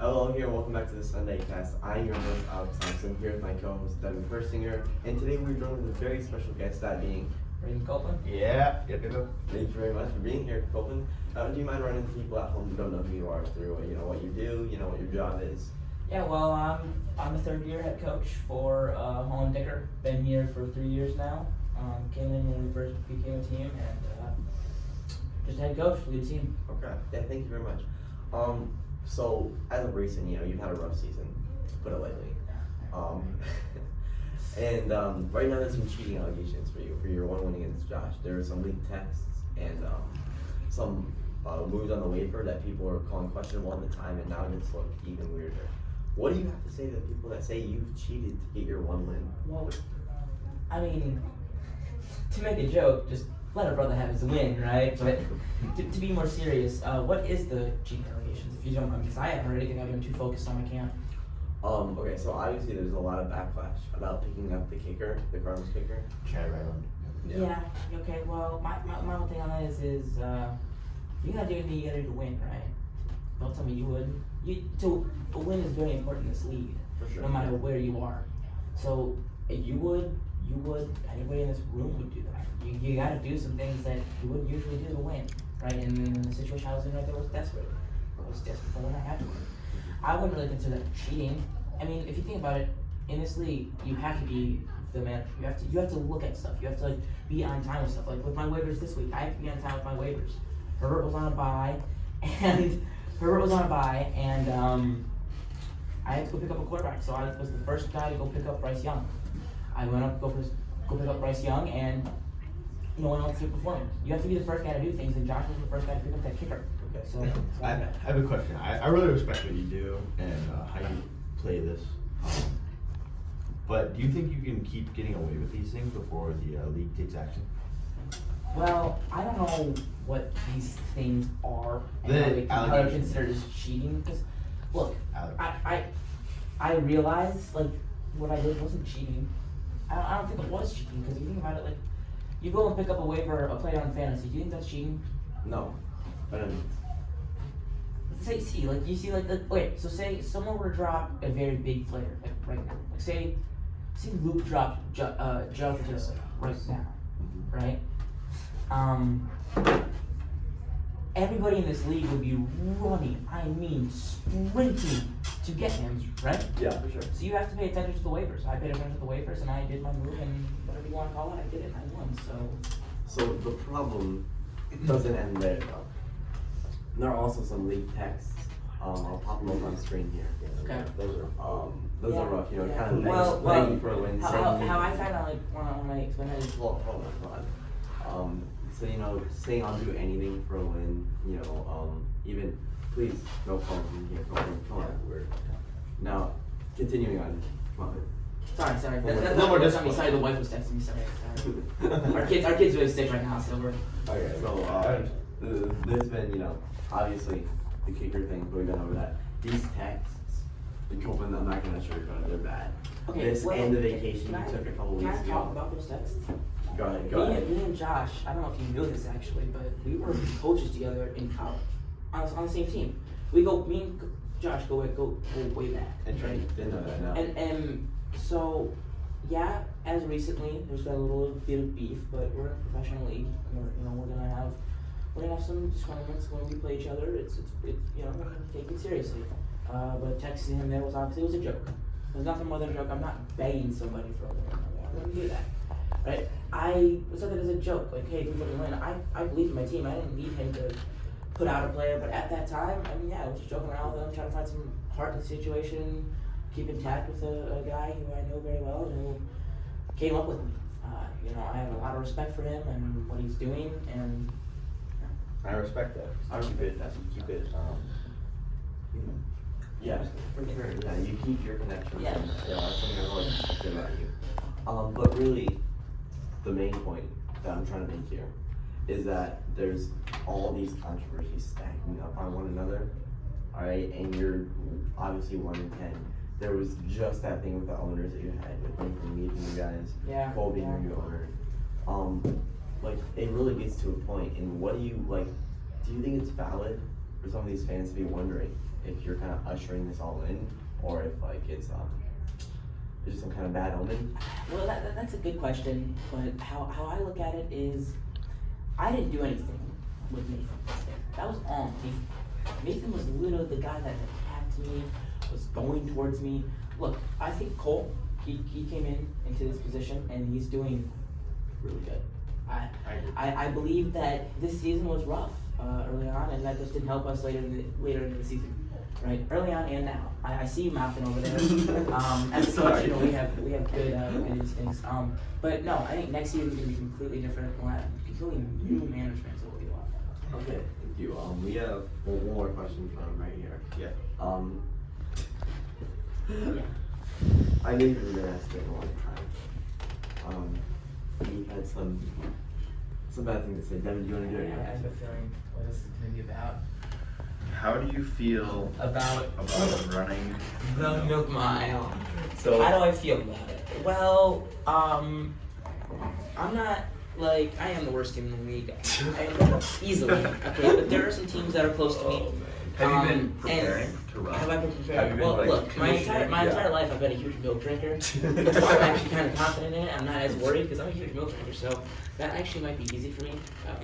Hello here, welcome back to the Sunday Cast. I'm your host, Alex Thompson, here with my co-host, Devin Persinger, and today we're joined with a very special guest, that being Copeland. Yeah. Thank you very much for being here, Copeland. Do you mind running to people at home who don't know who you are through, what you do, what your job is? Yeah, well, I'm a third-year head coach for Holland Dicker. Been here for 3 years now. Came in when we first became a team, and just head coach, lead a team. Okay, yeah, thank you very much. So as of recent, you've had a rough season, to put it lightly. And right now there's some cheating allegations for your one win against Josh. There were some leaked texts and some moves on the waiver that people were calling questionable at the time, and now it's looked even weirder. What do you have to say to the people that say you've cheated to get your one win? Well, I mean, to make a joke, just let a brother have his win, right? But to be more serious, what is the cheating allegations, if you don't mind? Because I haven't heard anything. I've been too focused on my camp. Okay, so obviously there's a lot of backlash about picking up the kicker, the Cardinals kicker. Chad Ryland. Yeah. Okay. Well, my whole thing on that is you gotta do anything you gotta do to win, right? Don't tell me you wouldn't. A win is very important in this league, For sure. no matter where you are. So if you would, anybody in this room would do that. You gotta do some things that you wouldn't usually do to win, right? And in the situation I was in right there was desperate. I was desperate for when I had to win. I wouldn't really consider that cheating. I mean, if you think about it, in this league, you have to be the manager. You have to look at stuff. You have to be on time with stuff. Like with my waivers this week, I have to be on time with my waivers. Herbert was on a bye, and I had to go pick up a quarterback. So I was the first guy to go pick up Bryce Young. I went up to go pick up Bryce Young, and no one else was performing. You have to be the first guy to do things, and Josh was the first guy to pick up that kicker. Okay. So I have a question. I really respect what you do and how you play this. But do you think you can keep getting away with these things before the league takes action? Well, I don't know what these things are and The how they're allegations. considered as cheating. Because, look, Allegations. I realized what I did wasn't cheating. I don't think it was cheating, because you think about it, you go and pick up a waiver, a player on fantasy. Do you think that's cheating? No, by no means. So say someone were to drop a very big player, right now. Say Luke dropped Jonathan right now, right? Everybody in this league would be running, sprinting to get him, right? Yeah, for sure. So you have to pay attention to the waivers. I paid attention to the waivers, and I did my move, and whatever you want to call it, I did it, and I won, So the problem doesn't end there, though. There are also some leaked texts. I'll pop them over on the screen here. Okay. Those are rough, kind of Well, begging for a win. how I kind of when I explain it is, Well, hold on. So saying I'll do anything for a win. Even please no phone from here. Come on. We're now continuing on. Come on. sorry. That's no more That's not me. discipline. Sorry, the wife was texting me. Sorry. Our kids really sick right now, so we're. Okay. So there's been obviously the kicker thing. We've been over that. These texts, the Copeland, I'm not gonna sugarcoat it. They're bad. Okay. This and the vacation you took a couple weeks Can I talk ago. about those texts? Go ahead. Me and Josh, I don't know if you knew this actually, but we were coaches together in college, on the same team. Me and Josh go way back. Interesting. Didn't know that. No. And so, yeah, as recently, there's been a little bit of beef, but we're in a professional league. We're gonna have some disagreements when we play each other. It's we're gonna take it seriously. But texting him there was obviously a joke. It was nothing more than a joke. I'm not begging somebody for a win. I wouldn't do that. Right? I said that as a joke, hey, we fucking win. I believed in my team. I didn't need him to put out a player, but at that time, I was just joking around with him, trying to find some heart in the situation, keep in touch with a guy who I know very well and who came up with me. I have a lot of respect for him and what he's doing, and I respect that. I'll keep it. Yeah, for sure. Yeah, you keep your connections. Yeah. That's something I've always respected about you. But really, the main point that I'm trying to make here is that there's all these controversies stacking up on one another. All right, and you're obviously 1-10. There was just that thing with the owners that you had with me from meeting you guys. Yeah. Cole being your new owner. It really gets to a point. And what do you like? Do you think it's valid for some of these fans to be wondering if you're kind of ushering this all in, or if like it's just some kind of bad omen? Well, that's a good question, but how I look at it is, I didn't do anything with Nathan. That was all Nathan. Nathan was literally the guy that attacked me, was going towards me. Look, I think Cole, he came into this position and he's doing really good. I believe that this season was rough early on, and that just didn't help us later in the season. Right, early on and now. I see you mouthing over there. As a coach, we have good instincts. But no, I think next season is gonna be completely different. We'll have completely new management, so it'll be a lot better. Okay, thank you. We have one more question from right here. Yeah. Yeah. I know you've been asked it a long time. We've had some bad things to say. Devin, do you want to do it? I have a feeling what this is gonna be about. How do you feel About running the Milk Mile. So How do I feel about it? Well, I'm not like I am the worst team in the league, easily. Okay, but there are some teams that are close to me. Have you been preparing to run? Have I been Have preparing? you been, Well, like, look, my entire life I've been a huge milk drinker. I'm actually kind of confident in it. I'm not as worried because I'm a huge milk drinker, so that actually might be easy for me.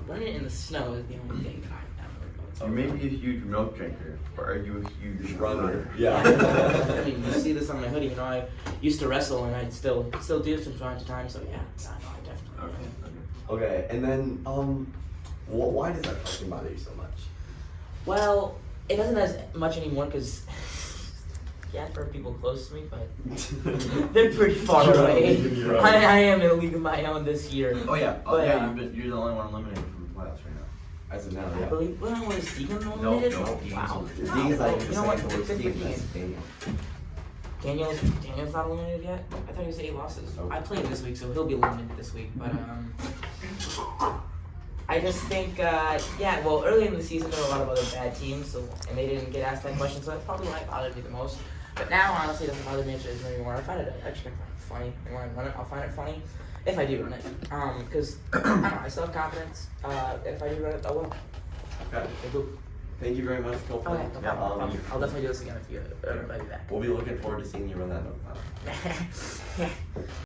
Running in the snow is the only thing that I'm worried about. You may be a huge milk drinker, but are you a huge runner? Yeah. I mean, you see this on my hoodie. You know, I used to wrestle and I still do from time to time. So yeah, I definitely. Okay, and then why does that question bother you so much? Well, it doesn't as much anymore because yeah, for people close to me, but they're pretty far away. I am in a league of my own this year. Oh yeah, But, you're the only one eliminated from the playoffs right now. As of now, I yeah. believe. Well, was Deegan No, eliminated? no, Oh, Deegan's wow. eliminated. Dean's like You know what? the Good for second Deegan. best Daniel. Daniel's not eliminated yet. I thought he was 8 losses. Oh. I played this week, so he'll be eliminated this week. But I just think, yeah. Well, early in the season there were a lot of other bad teams, and they didn't get asked that question, so that's probably why it bothered me the most. But now, honestly, it doesn't bother me anymore. I find it actually funny, and when I run it, I'll find it funny if I do run it. Because I don't know, I still have confidence. If I do run it, I will. Okay. Thank you very much, Copeland. Okay, no problem. I'll definitely do this again if you invite me back. We'll be looking forward to seeing you run that. Yeah.